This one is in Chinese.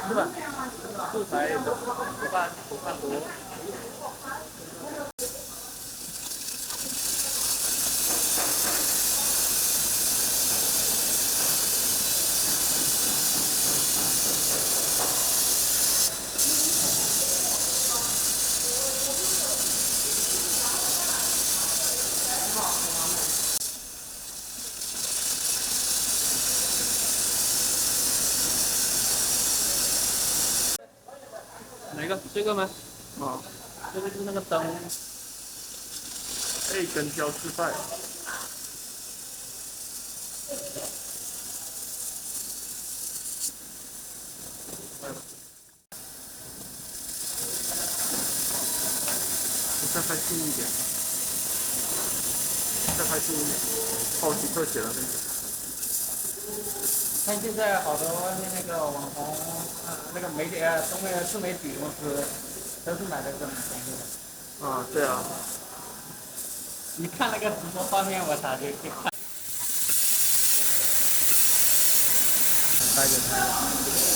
是吧？素材不看多。哪个？这个吗？哦，这个是那个灯。哎，跟焦失败。再拍近一点，再拍近一点，后期特写的那个。看现在好多外面那个网红，那个媒体自媒体公司，都是买的这种便宜的。啊，对啊。你看那个直播画面，我操，就看。拍着拍着。